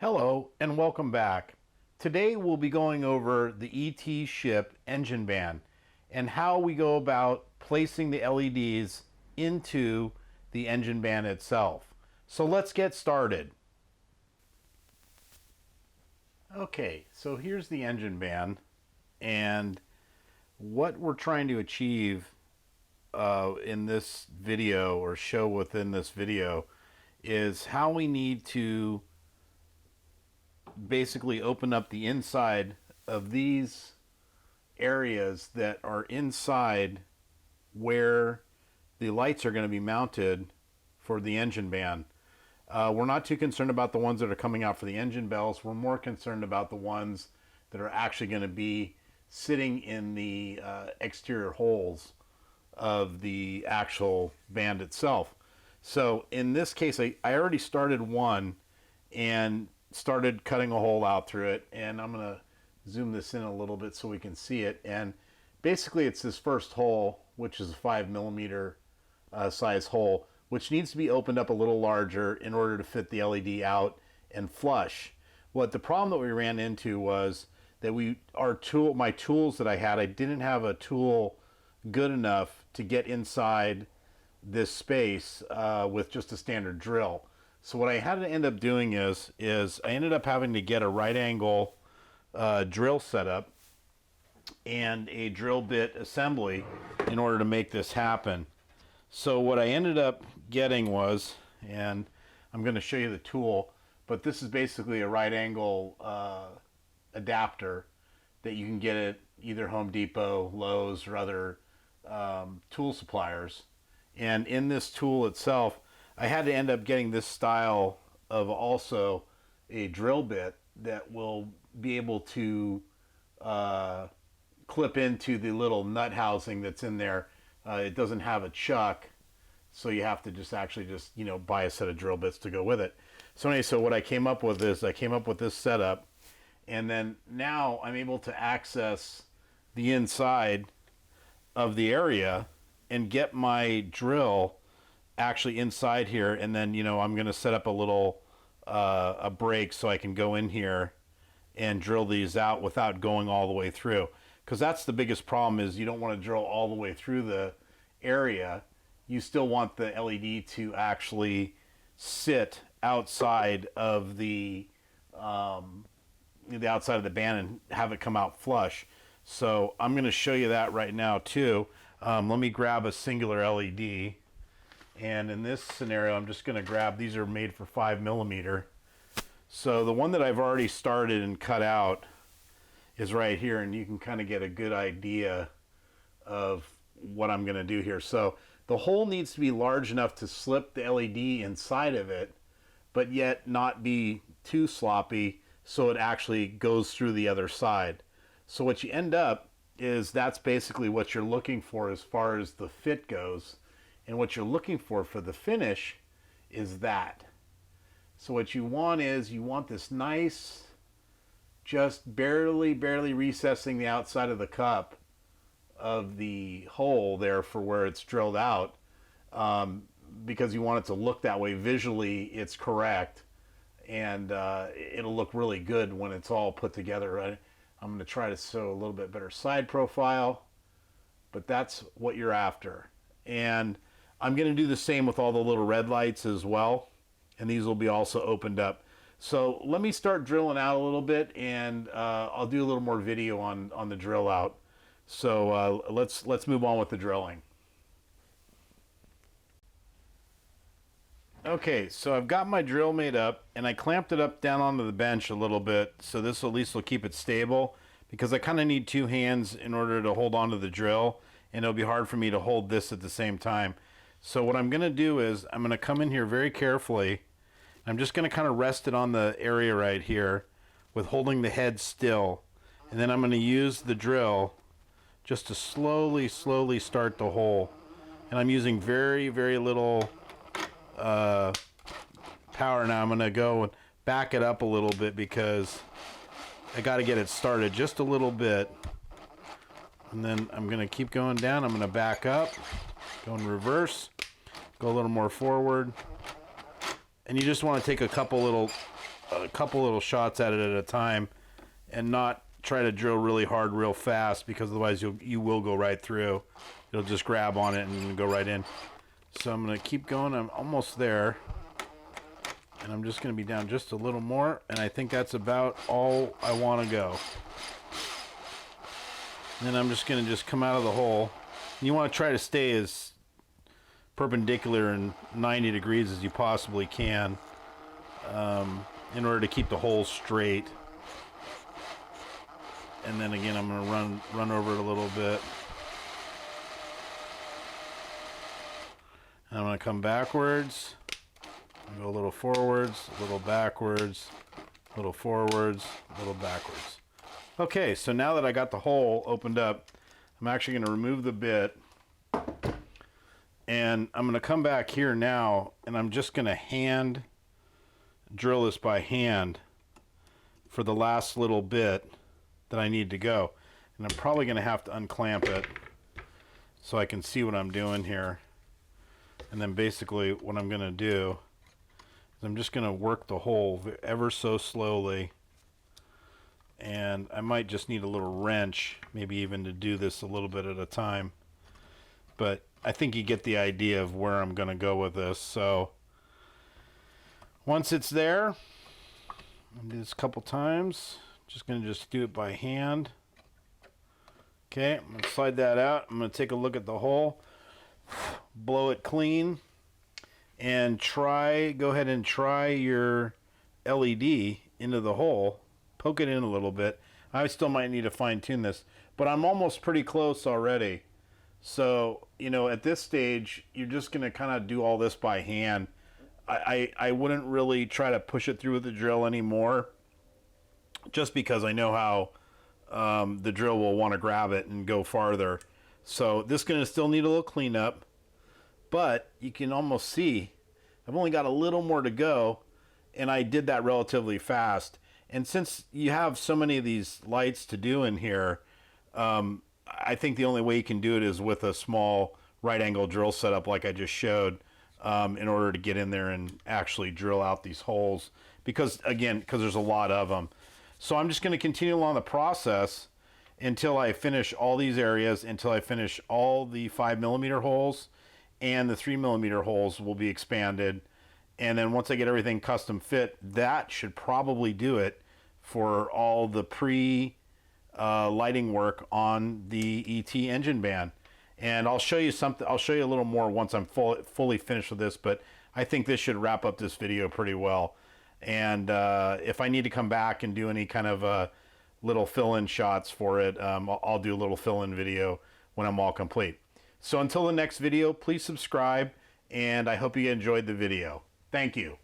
Hello and welcome back. Today we'll be going over the ET ship engine band and how we go about placing the LEDs into the engine band itself. So let's get started. Okay, so here's the engine band, and what we're trying to achieve in this video, or show within this video, is how we need to basically open up the inside of these areas that are inside where the lights are going to be mounted for the engine band. We're not too concerned about the ones that are coming out for the engine bells. We're more concerned about the ones that are actually going to be sitting in the exterior holes of the actual band itself. So in this case, I already started one and started cutting a hole out through it, and I'm going to zoom this in a little bit so we can see it. And basically it's this first hole, which is a 5mm size hole, which needs to be opened up a little larger in order to fit the LED out and flush. What the problem that we ran into was that my tools that I had, I didn't have a tool good enough to get inside this space with just a standard drill. So what I had to end up doing is I ended up having to get a right angle drill setup and a drill bit assembly in order to make this happen. So what I ended up getting was, and I'm going to show you the tool, but this is basically a right angle adapter that you can get at either Home Depot, Lowe's, or other tool suppliers. And in this tool itself, I had to end up getting this style of also a drill bit that will be able to clip into the little nut housing that's in there. It doesn't have a chuck, so you have to just buy a set of drill bits to go with it. So anyway, so what I came up with is I came up with this setup, and then now I'm able to access the inside of the area and get my drill actually inside here. And then I'm going to set up a little a break so I can go in here and drill these out without going all the way through, because that's the biggest problem, is you don't want to drill all the way through the area. You still want the LED to actually sit outside of the outside of the band and have it come out flush. So I'm going to show you that right now too. Let me grab a singular LED, and in this scenario I'm just going to grab, these are made for 5mm. So the one that I've already started and cut out is right here, and you can kind of get a good idea of what I'm going to do here. So the hole needs to be large enough to slip the LED inside of it, but yet not be too sloppy so it actually goes through the other side. So what you end up is, that's basically what you're looking for as far as the fit goes. And what you're looking for the finish is that. So what you want is, you want this nice, just barely recessing the outside of the cup of the hole there for where it's drilled out, because you want it to look that way. Visually it's correct, and it'll look really good when it's all put together. I'm going to try to show a little bit better side profile, but that's what you're after. And I'm going to do the same with all the little red lights as well, and these will be also opened up. So let me start drilling out a little bit, and I'll do a little more video on the drill out. So let's move on with the drilling. Okay, so I've got my drill made up, and I clamped it up down onto the bench a little bit, so this at least will keep it stable, because I kind of need two hands in order to hold onto the drill, and it'll be hard for me to hold this at the same time. So what I'm going to do is, I'm going to come in here very carefully. I'm just going to kind of rest it on the area right here with holding the head still, and then I'm going to use the drill just to slowly start the hole. And I'm using very little power now. I'm going to go and back it up a little bit, because I got to get it started just a little bit. And then I'm going to keep going down. I'm going to back up, go in reverse, go a little more forward. And you just want to take a couple little a couple little shots at it at a time and not try to drill really hard real fast, because otherwise you will go right through. You'll just grab on it and go right in. So I'm going to keep going. I'm almost there. And I'm just going to be down just a little more, and I think that's about all I want to go. And then I'm just going to just come out of the hole. You want to try to stay as perpendicular and 90 degrees as you possibly can, in order to keep the hole straight. And then again, I'm going to run over it a little bit. And I'm going to come backwards. Go a little forwards, a little backwards, a little forwards, a little backwards. Okay, so now that I got the hole opened up, I'm actually going to remove the bit. And I'm going to come back here now, and I'm just going to hand drill this by hand for the last little bit that I need to go. And I'm probably going to have to unclamp it so I can see what I'm doing here. And then basically what I'm going to do, I'm just going to work the hole ever so slowly, and I might just need a little wrench, maybe even to do this a little bit at a time, but I think you get the idea of where I'm going to go with this. So once it's there, I'll do this a couple times. Just going to do it by hand. Okay, I'm going to slide that out. I'm going to take a look at the hole, blow it clean, and go ahead and try your LED into the hole. Poke it in a little bit. I still might need to fine tune this, but I'm almost pretty close already. So, you know, at this stage, you're just going to kind of do all this by hand. I wouldn't really try to push it through with the drill anymore, just because I know how the drill will want to grab it and go farther. So this is going to still need a little cleanup. But you can almost see I've only got a little more to go, and I did that relatively fast. And since you have so many of these lights to do in here, I think the only way you can do it is with a small right angle drill setup like I just showed, in order to get in there and actually drill out these holes, because there's a lot of them. So I'm just going to continue along the process until I finish all these areas, until I finish all the 5mm holes, and the 3mm holes will be expanded. And then once I get everything custom fit, that should probably do it for all the lighting work on the ET engine band. And I'll show you something. I'll show you a little more once I'm fully finished with this, but I think this should wrap up this video pretty well. And if I need to come back and do any kind of little fill-in shots for it, I'll do a little fill-in video when I'm all complete. So until the next video, please subscribe, and I hope you enjoyed the video. Thank you.